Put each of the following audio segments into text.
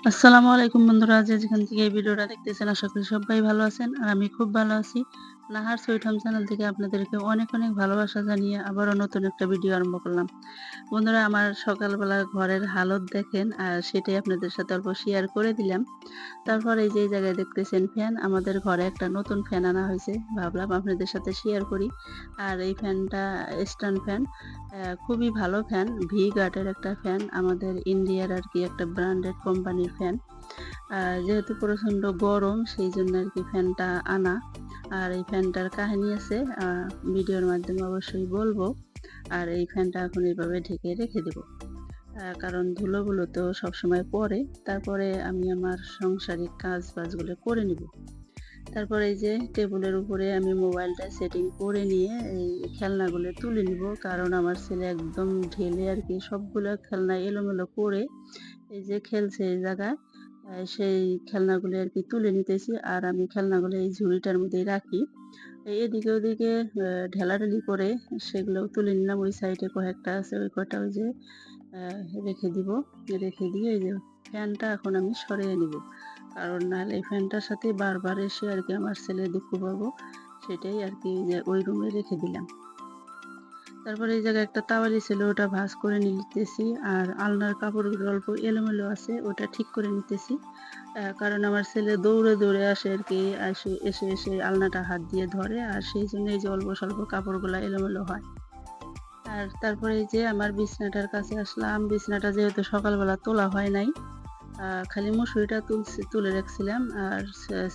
আসসালামু আলাইকুম বন্ধুরা, যে যেখান থেকে এই ভিডিওটা দেখতেছেন আশা করি সবাই ভালো আছেন আর আমি খুব ভালো আছি। নাহার সুইট হোম চ্যানেল থেকে আপনাদেরকে অনেক অনেক ভালোবাসা জানিয়ে আবারও নতুন একটা ভিডিও আরম্ভ করলাম। বন্ধুরা, আমার সকালবেলা ঘরের হালত দেখেন আর সেটাই আপনাদের সাথে অল্প শেয়ার করে দিলাম। তারপর এই যে এই জায়গায় দেখতেছেন ফ্যান, আমাদের ঘরে একটা নতুন ফ্যান আনা হয়েছে, ভাবলাম আপনাদের সাথে শেয়ার করি। আর এই ফ্যানটা স্ট্যান্ড ফ্যান, খুবই ভালো ফ্যান, ভি গার্ডের একটা ফ্যান, আমাদের ইন্ডিয়ার আর কি একটা ব্র্যান্ডেড কোম্পানির ফ্যান। যেহেতু প্রচণ্ড গরম সেই জন্য আর কি ফ্যানটা আনা। আর এই ফ্যানটার কাহিনী আছে, ভিডিওর মাধ্যমে অবশ্যই বলবো। আর এই ফ্যানটা এখন এইভাবে ঢেকে রেখে দেবো, কারণ ধুলোগুলো তো সবসময় পড়ে। তারপরে আমি আমার সাংসারিক কাজ বাজগুলো করে নিব। তারপরে এই যে টেবিলের উপরে আমি মোবাইলটা সেটিং করে নিয়ে এই খেলনাগুলো তুলে নিব, কারণ আমার ছেলে একদম ঢেলে আর কি সবগুলো খেলনা এলোমেলো করে এই যে খেলছে এই জায়গায়। সেই খেলনাগুলো আর কি তুলে নিতেছি, আর আমি খেলনাগুলো এই ঝুড়িটার মধ্যেই রাখি। এদিকে ওদিকে ঢেলাঢেলি করে সেগুলোও তুলে নিলাম। ওই সাইডে কয়েকটা আছে, ওই কটা ওই যে রেখে দিব। রেখে দিয়ে এই যে ফ্যানটা এখন আমি সরিয়ে নিব, কারণ নাহলে এই ফ্যানটার সাথে বারবার এসে আর কি আমার ছেলে দুঃখ পাবো। সেটাই আর কি যে ওই রুমে রেখে দিলাম। তারপরে এই জায়গায় একটা তাওয়ালি ছিল, ওটা ভাঁজ করে নিতেছি। আর আলনার কাপড়গুলো অল্প এলোমেলো আছে, ওটা ঠিক করে নিতেছি। কারণ আমার ছেলে দৌড়ে দৌড়ে আসে আর কি, এসে এসে আলনাটা হাত দিয়ে ধরে, আর সেই জন্য এই যে অল্প স্বল্প কাপড়গুলো এলোমেলো হয়। আর তারপরে এই যে আমার বিছনাটার কাছে আসলাম। বিছনাটা যেহেতু সকালবেলা তোলা হয় নাই, খালি মশুরিটা তুলে রাখছিলাম। আর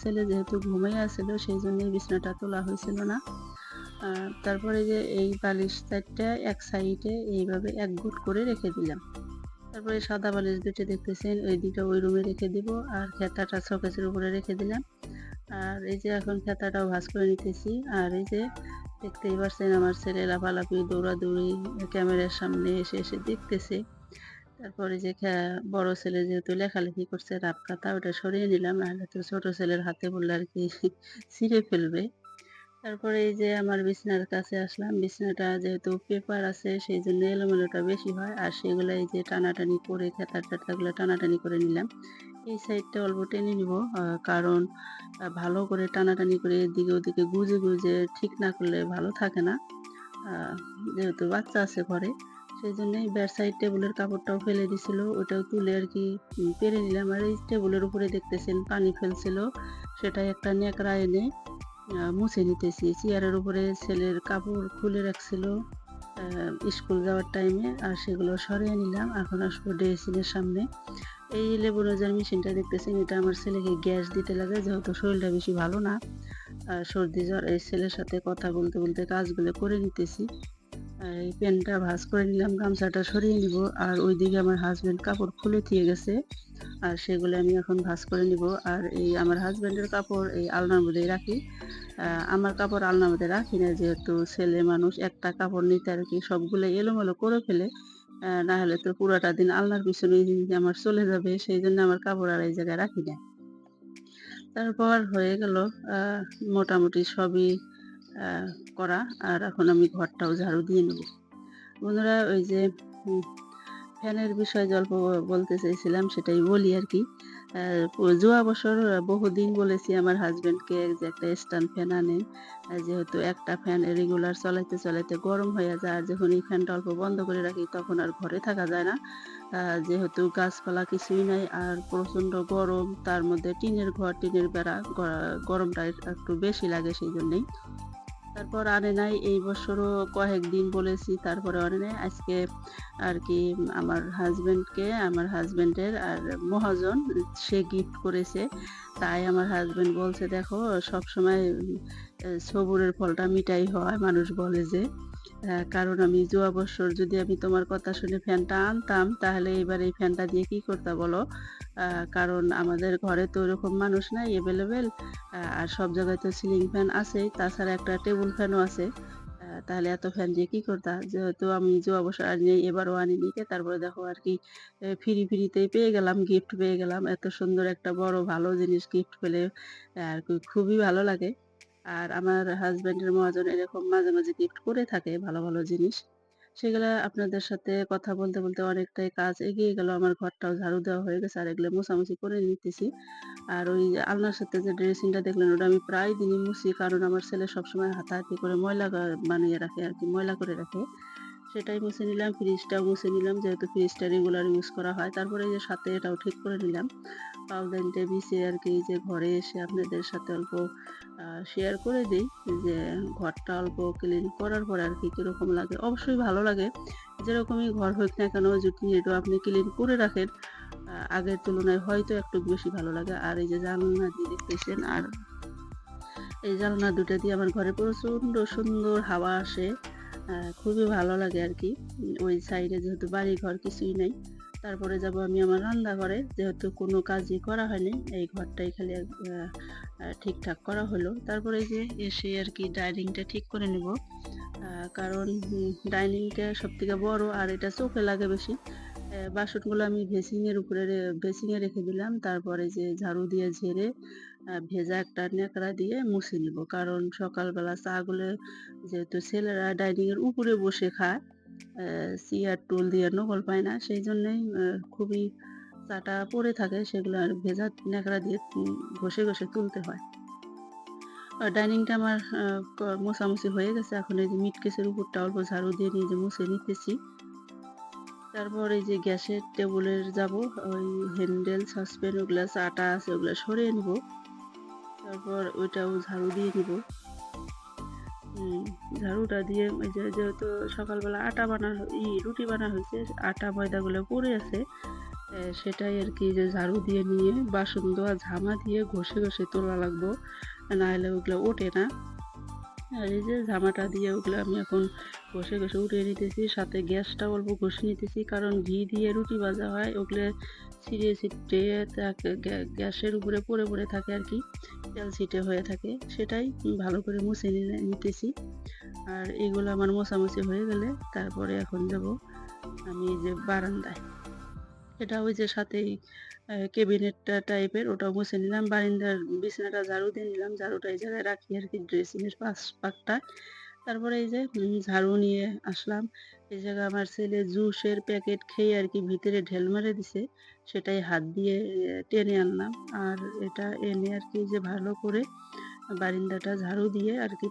ছেলে যেহেতু ঘুমিয়ে আছিল সেই জন্য বিছনাটা তোলা হয়েছিল না। তারপরে যে এই বালিশ চারটা এক সাইডে এইভাবে এক গুট করে রেখে দিলাম। তারপরে সাদা বালিশ দুটো দেখতেছেন, ওই দুটো ওই রুমে রেখে দিব। আর খেতাটা শোকেসের উপরে রেখে দিলাম। আর এই যে এখন খেতাটাও ভাঁজ করে নিতেছি। আর এই যে দেখতেই পাচ্ছেন আমার ছেলে লাফালাফি দৌড়াদৌড়ি ক্যামেরার সামনে এসে এসে দেখতেছে। তারপরে যে বড় ছেলে যেহেতু লেখালেখি করছে রাপ খাতা, ওটা সরিয়ে নিলাম, নাহলে তো ছোট ছেলের হাতে বললে আর কি ছিঁড়ে ফেলবে। তারপরে এই যে আমার বিছানার কাছে আসলাম। বিছানাটা যেহেতু পেপার আছে সেই জন্য এলোমেলোটা বেশি হয়, আর সেগুলো এই যে টানাটানি করে খেতার টেতাগুলো টানাটানি করে নিলাম। এই সাইডটা অল্প টেনে নিব, কারণ ভালো করে টানাটানি করে এদিকে ওদিকে গুজে গুজে ঠিক না করলে ভালো থাকে না। যেহেতু বাচ্চা আছে ঘরে সেই জন্যই ব্যাড সাইড টেবিলের কাপড়টাও ফেলে দিছিল, ওটাও তুলে আর কি পেরে নিলাম। আর এই টেবিলের উপরে দেখতেছেন পানি ফেলছিল, সেটাই একটা ন্যাকড়া এনে মুছে নিতেছি। চেয়ারের উপরে ছেলের কাপড় খুলে রাখছিল স্কুল যাওয়ার টাইমে, আর সেগুলো সরিয়ে নিলাম। এখন আসবো ড্রেসিংয়ের সামনে। এই লেবু নোজার মেশিনটা দেখতেছেন, এটা আমার ছেলেকে গ্যাস দিতে লাগে, যেহেতু শরীরটা বেশি ভালো না, সর্দি জ্বর। এই ছেলের সাথে কথা বলতে বলতে কাজগুলো করে নিতেছি। এই প্যান্টটা ভাঁজ করে নিলাম, গামছাটা সরিয়ে নিব। আর ওইদিকে আমার হাজবেন্ড কাপড় খুলে দিয়ে গেছে, আর সেগুলো আমি এখন ভাঁজ করে নিব। আর এই আমার হাজবেন্ডের কাপড় এই আলনার মধ্যেই রাখি। আমার কাপড় আলনার মধ্যে রাখি না, যেহেতু ছেলে মানুষ একটা কাপড় নিতে আর কি সবগুলো এলোমেলো করে ফেলে। না হলে তো পুরাটা দিন আলনার পিছনেই আমার চলে যাবে, সেই জন্য আমার কাপড় আর এই জায়গায় রাখি না। তারপর হয়ে গেল আহ, মোটামুটি সবই আহ, করা। আর এখন আমি ঘরটাও ঝাড়ু দিয়ে নেব। বন্ধুরা, ওই যে উম, ফ্যানের বিষয়ে যে অল্প বলতে চাইছিলাম সেটাই বলি আর কি। যাওয়া বছর বহুদিন বলেছি আমার হাজবেন্ডকে যে একটা স্ট্যান্ড ফ্যান আনেন, যেহেতু একটা ফ্যান রেগুলার চালাইতে চালাইতে গরম হয়ে যায়, আর যখন এই ফ্যানটা অল্প বন্ধ করে রাখি তখন আর ঘরে থাকা যায় না। যেহেতু গাছপালা কিছুই নাই আর প্রচণ্ড গরম, তার মধ্যে টিনের ঘর, টিনের বেড়া, গরমটা একটু বেশি লাগে সেই জন্যেই। তারপর আনে নাই, এই বছরও কয়েকদিন বলেছি, তারপরে আনে নাই। আজকে আর কি আমার হাজবেন্ডের আর মহাজন সে গিফট করেছে। তাই আমার হাজবেন্ড বলছে, দেখো সব সময় সবুরের ফলটা মিঠাই হয়, মানুষ বলে যে। কারণ আমি যাওয়া বছর যদি আমি তোমার কথা শুনে ফ্যানটা আনতাম, তাহলে এবার এই ফ্যানটা দিয়ে কি করতে বলো। কারণ আমাদের ঘরে তো ওরকম মানুষ নাই অ্যাভেলেবেল, আর সব জায়গায় তো সিলিং ফ্যান আছেই, তাছাড়া একটা টেবিল ফ্যানও আছে। তাহলে এত ফ্যান দিয়ে কি করতা, যেহেতু আমি যাওয়া বছর আনি এবারও আনিনি। তারপরে দেখো আর কি ফ্রিতেই পেয়ে গেলাম, গিফট পেয়ে গেলাম, এত সুন্দর একটা বড় ভালো জিনিস গিফট পেলে আর কি খুবই ভালো লাগে। আর আমার হাজবেন্ডের মহাজন এরকম মাঝে মাঝে গিফট করে থাকে ভালো ভালো জিনিস, সেগুলা আপনাদের সাথে কথা বলতে, বলতে অনেকটাই কাজ এগিয়ে গেল। আমার ঘরটাও ঝাড়ু দেওয়া হয়ে গেছে। আর এগুলো মোছামুছি করে নিতেছি। আর ওই যে আলনার সাথে যে ড্রেসিংটা দেখলেন ওটা আমি প্রায় দিনই মুছি। কারণ আমার ছেলে সবসময় হাতাহাতি করে ময়লা বানিয়ে রাখে আরকি, ময়লা করে রাখে। সেটাই মুছে নিলাম। ফ্রিজটাও মুছে নিলাম যেহেতু ফ্রিজটা রেগুলার ইউজ করা হয়। তারপরে এই যে সাথে এটাও ঠিক করে নিলাম। পাউডারটা বিছিয়ে আরকি এই যে ঘরে এসে আপনাদের সাথে অল্প শেয়ার করে দেই যে ঘরটা অল্প ক্লিন করার পরে আরকি কিরকম লাগে। অবশ্যই ভালো লাগে। যেরকমই ঘর হোক না কেন যদি একটু আপনি ক্লিন করে রাখেন আগের তুলনায় হয়তো একটু বেশি ভালো লাগে। আর এই যে জানালা দিয়ে দেখতেছেন আর এই জানালা দুটো দিয়ে আমার ঘরে প্রচণ্ড সুন্দর হাওয়া আসে। খুবই ভালো লাগে আরকি। ওই সাইডে যেহেতু বাড়িঘর কিছুই নাই। তারপরে যাব আমি আমার রান্নাঘরে। যেহেতু কোনো কাজই করা হয়নি। এই ঘরটাই খালি ঠিকঠাক করা হলো। তারপরে এই যে এসে আরকি ডাইনিংটা ঠিক করে নেব। কারণ ডাইনিংটা সবথেকে বড় আর এটা চোখে লাগে বেশি। বাসনগুলো আমি বেসিংয়ে রেখে দিলাম। তারপরে যে ঝাড়ু দিয়ে ঝেড়ে ভেজা একটা ন্যাকড়া দিয়ে মুছে নিব। কারণ সকালবেলা চাগুলো যেহেতু ছেলেরা ডাইনিং এর উপরে বসে খায়, চেয়ার টুল দিয়ে নকল পায় না। সেই জন্যই খুবই চাটা পড়ে থাকে সেগুলো আর ভেজা ন্যাকড়া দিয়ে ঘষে, ঘষে তুলতে হয়। ডাইনিংটা আমার মোছামুছি হয়ে গেছে। এখন এই যে মিট কেসের উপরটা অল্প ঝাড়ু দিয়ে নিয়ে যে মুছে নিতেছি। তারপর এই যে গ্যাসের টেবুলের যাব ওই হ্যান্ডেল সসপ্যান ওগুলা চাটা আছে ওগুলা সরিয়ে নিব। তারপর ওইটাও ঝাড়ু দিয়ে নিব। ঝাড়ুটা দিয়ে ওই যে যেহেতু সকালবেলা রুটি বানা হয়েছে আটা ময়দাগুলো পড়ে আছে সেটাই আর কি যে ঝাড়ু দিয়ে নিয়ে বাসন ধোয়া ঝামা দিয়ে ঘষে ঘষে তোলা লাগবো, নাহলে ওগুলো ওঠে না। আর এই যে ঝামাটা দিয়ে ওগুলো আমি এখন ঘষে ঘষে উঠিয়ে নিতেছি। সাথে গ্যাসটা অল্প ঘষে নিতেছি কারণ ঘি দিয়ে রুটি ভাজা হয় ওগুলো ছিটিয়ে ছিটিয়ে গ্যাসের উপরে পড়ে পড়ে থাকে আর কি, তেল ছিটে হয়ে থাকে। সেটাই ভালো করে মুছে নিতেছি। আর এগুলো আমার মোছামুছি হয়ে গেলে তারপরে এখন যাব আমি এই যে বারান্দায়। এটা ওই যে সাথেই ক্যাবিনেটটা টাইপের ওটাও মুছে নিলাম। বারান্দার বিছানাটা ঝাড়ু দিয়ে নিলাম। ঝাড়ুটা এই জায়গায় রাখি আর কি ড্রেসিং এর পাকটা। তারপরে এই যে ঝাড়ু নিয়ে আসলাম। এই জায়গায় আমার ছেলে জুসের প্যাকেট খেয়ে আর কি ভিতরে ঢেল মেরে দিছে। সেটাই হাত দিয়ে টেনে আনলাম। আর এটা এনে আর কি যে ভালো করে বারান্দাটা ঝাড়ু দিয়ে আর কি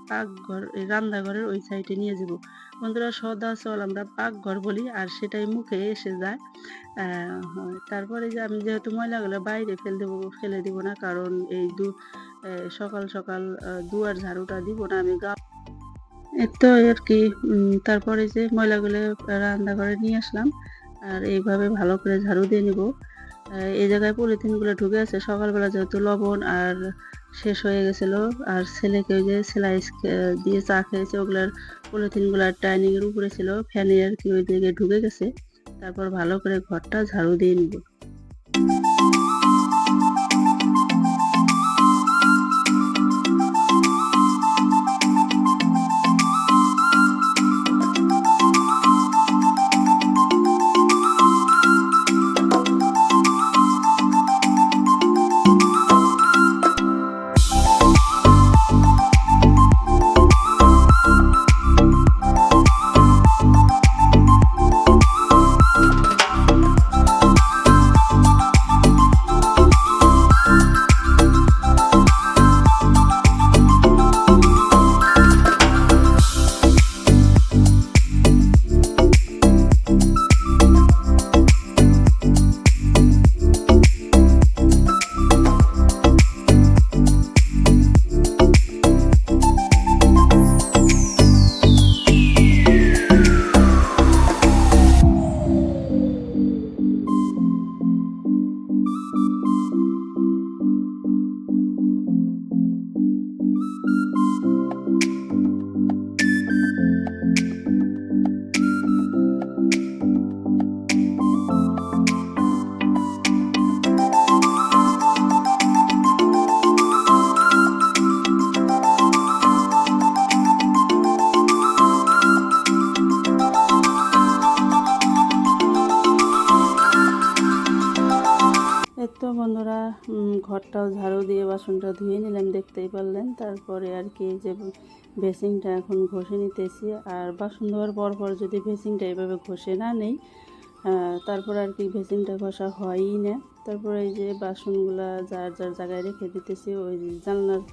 রান্নাঘরের ওই সাইডে নিয়ে যাব। বন্ধুরা সদাচল আমরা পাকঘর বলি আর সেটাই মুখে এসে যায়। তারপরে যে আমি যেহেতু ময়লাগুলো বাইরে ফেলে দিব না কারণ এই সকাল সকাল দুয়ার ঝাড়ুটা দিব না আমি তো আর কি। তারপরে যে ময়লাগুলো রান্নাঘরে নিয়ে আসলাম আর এইভাবে ভালো করে ঝাড়ু দিয়ে নিব। এই জায়গায় পলিথিনগুলো ঢুকে আছে সকালবেলা যেহেতু লবণ আর শেষ হয়ে গেছিল আর ছেলেকে ওই যে স্লাইস দিয়ে চা খেয়েছে ওগুলার পলিথিনগুলো ডাইনিং এর উপরে ছিল ফ্যানে আর কি ওই দিকে ঢুকে গেছে। তারপর ভালো করে ঘরটা ঝাড়ু দিয়ে নিব। এই তো বন্ধুরা ঘরটাও ঝাড়ু দিয়ে বাসনটা ধুয়ে নিলাম, দেখতেই পারলেন। তারপরে আর কি যে বেসিংটা এখন ঘষে নিতেছি। আর বাসন ধোয়ার পর যদি বেসিংটা এভাবে ঘষে না নেই তারপর আর কি বেসিংটা ঘষা হয়ই না। তারপরে এই যে বাসনগুলা যার যার জায়গায় রেখে দিতেছি। ওই জানলার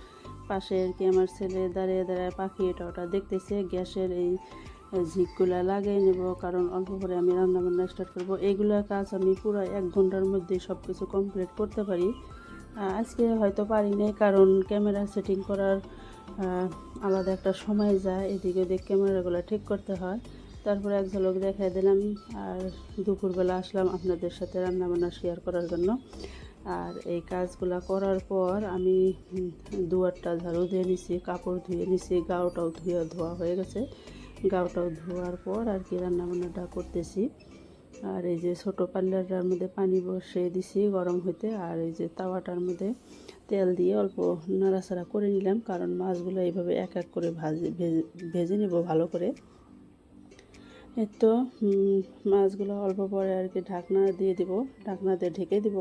পাশে আর কি আমার ছেলে দাঁড়িয়ে দাঁড়িয়ে পাখি এটা ওটা দেখতেছে। গ্যাসের এই ঝিকগুলা লাগিয়ে নেব, কারণ অল্প করে আমি রান্নাবান্না স্টার্ট করব। এইগুলো কাজ আমি পুরো 1 ঘন্টার মধ্যে সব কিছু কমপ্লিট করতে পারি। আজকে হয়তো পারি নাই, কারণ ক্যামেরা সেটিং করার আলাদা একটা সময় যায়, এদিকে ওদিক ক্যামেরাগুলো ঠিক করতে হয়। তারপরে এক ঝলক দেখাই দিলাম। আর দুপুরবেলা আসলাম আপনাদের সাথে রান্নাবান্না শেয়ার করার জন্য। আর এই কাজগুলো করার পর আমি দুয়ারটা ঝাড়ু দিয়ে নিছি, কাপড় ধুয়ে নিছি, গাওটাও ধোয়া হয়ে গেছে। গাওটাও ধোয়ার পর আর কি রান্নাবান্নাটা করতেছি। আর এই যে ছোটো পাল্লাটার মধ্যে পানি বসিয়ে দিছি গরম হইতে। আর এই যে তাওয়াটার মধ্যে তেল দিয়ে অল্প নাড়াচাড়া করে নিলাম, কারণ মাছগুলো এইভাবে এক এক করে ভেজে নেব ভালো করে। এই তো মাছগুলো অল্প পরে আর কি ঢাকনা দিয়ে দিব, ঢাকনা দিয়ে ঢেকে দিব।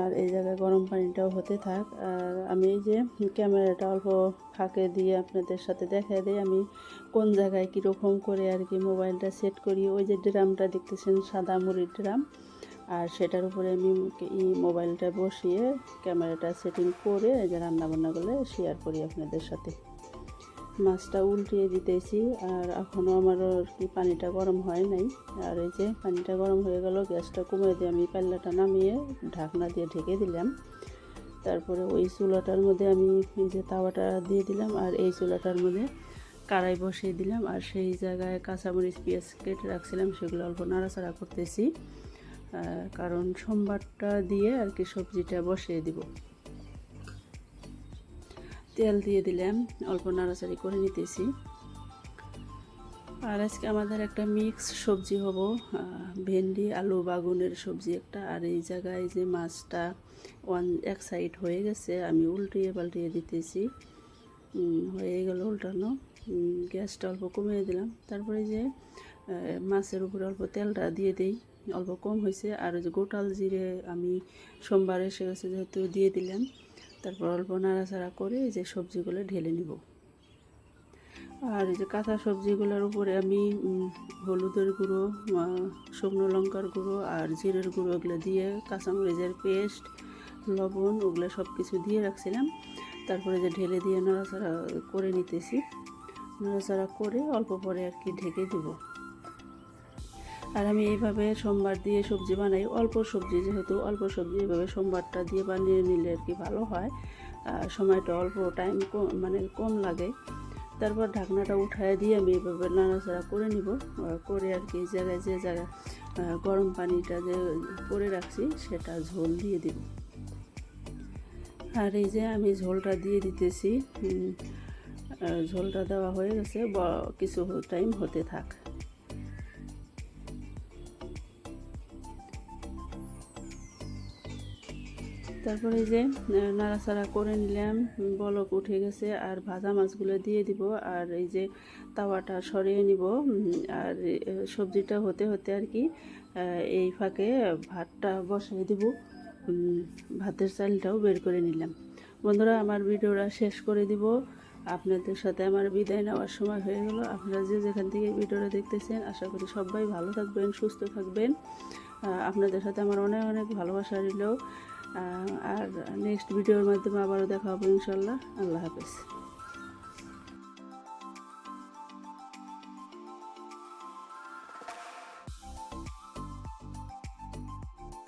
আর এই জায়গায় গরম পানিটাও হতে থাক। আর আমি এই যে ক্যামেরাটা অল্প ফাঁকে দিয়ে আপনাদের সাথে দেখাই দিই আমি কোন জায়গায় কীরকম করে আর কি মোবাইলটা সেট করি। ওই যে ড্রামটা দেখতেছেন, সাদা মুড়ির ড্রাম, আর সেটার উপরে আমি মোবাইলটা বসিয়ে ক্যামেরাটা সেটিং করে এই যে রান্নাবান্নাগুলো শেয়ার করি আপনাদের সাথে। মাছটা উল্টিয়ে দিতেছি। আর এখনও আমার আর কি পানিটা গরম হয় নাই। আর এই যে পানিটা গরম হয়ে গেল, গ্যাসটা কমিয়ে দিয়ে আমি পাল্লাটা নামিয়ে ঢাকনা দিয়ে ঢেকে দিলাম। তারপরে ওই চুলাটার মধ্যে আমি এই যে তাওয়াটা দিয়ে দিলাম, আর এই চুলাটার মধ্যে কড়াই বসিয়ে দিলাম। আর সেই জায়গায় কাঁচামরিচ পেঁয়াজ কেটে রাখছিলাম, সেগুলো অল্প নাড়াচাড়া করতেছি, কারণ সোমবারটা দিয়ে আর কি সবজিটা বসিয়ে দিব। তেল দিয়ে দিলাম, অল্প নাড়াচাড়ি করে নিতেছি। আর আজকে আমাদের একটা মিক্স সবজি হবো, ভেন্ডি আলু বাগুনের সবজি একটা। আর এই জায়গায় যে মাছটা এক সাইড হয়ে গেছে, আমি উল্টিয়ে পাল্টিয়ে দিতেছি। হয়ে গেল উল্টানো। গ্যাসটা অল্প কমিয়ে দিলাম। তারপরে যে মাছের উপরে অল্প তেলটা দিয়ে দিই, অল্প কম হয়েছে। আর ওই যে গোটাল জিরে আমি সোমবার এসে গেছে যেহেতু দিয়ে দিলাম। তারপর অল্প নাড়াচাড়া করে এই যে সবজিগুলো ঢেলে নিব। আর এই যে কাঁচা সবজিগুলোর উপরে আমি হলুদের গুঁড়ো, শুকনো লঙ্কার গুঁড়ো আর জিরের গুঁড়ো ওগুলো দিয়ে, কাঁচামরিচের পেস্ট, লবণ ওগুলো সব কিছু দিয়ে রাখছিলাম। তারপরে যে ঢেলে দিয়ে নাড়াচাড়া করে নিতেছি। নাড়াচাড়া করে অল্প পরে আর কি ঢেকে দেব। আর আমি এইভাবে সোমবার দিয়ে সবজি বানাই, অল্প সবজি যেহেতু, অল্প সবজি এইভাবে সোমবারটা দিয়ে বানিয়ে নিলে আর কি ভালো হয়। সময়টা অল্প টাইম মানে কম লাগে। তারপর ঢাকনাটা উঠায় দিয়ে আমি এভাবে নাড়াচাড়া করে নিব। করে আর কি জায়গায় যে জায়গায় গরম পানিটা যে করে রাখছি সেটা ঝোল দিয়ে দিব। আর এই যে আমি ঝোলটা দিয়ে দিতেছি। ঝোলটা দেওয়া হয়ে গেছে, কিছু টাইম হতে থাক। তারপরে যে নাড়াচাড়া করে নিলাম, বলক উঠে গেছে। আর ভাজা মাছগুলো দিয়ে দিব। আর এই যে তাওয়াটা সরিয়ে নিব। আর সবজিটা হতে হতে আর কি এই ফাঁকে ভাতটা বসিয়ে দিব। ভাতের চালটাও বের করে নিলাম। বন্ধুরা, আমার ভিডিওটা শেষ করে দিব। আপনাদের সাথে আমার বিদায় নেওয়ার সময় হয়ে গেল। আপনারা যে যেখান থেকে ভিডিওটা দেখতেছেন, আশা করি সবাই ভালো থাকবেন, সুস্থ থাকবেন। আপনাদের সাথে আমার অনেক অনেক ভালোবাসা রইল। আর নেক্সট ভিডিওর মাধ্যমে আবারও দেখা হবে ইনশাল্লাহ। আল্লাহ হাফেজ।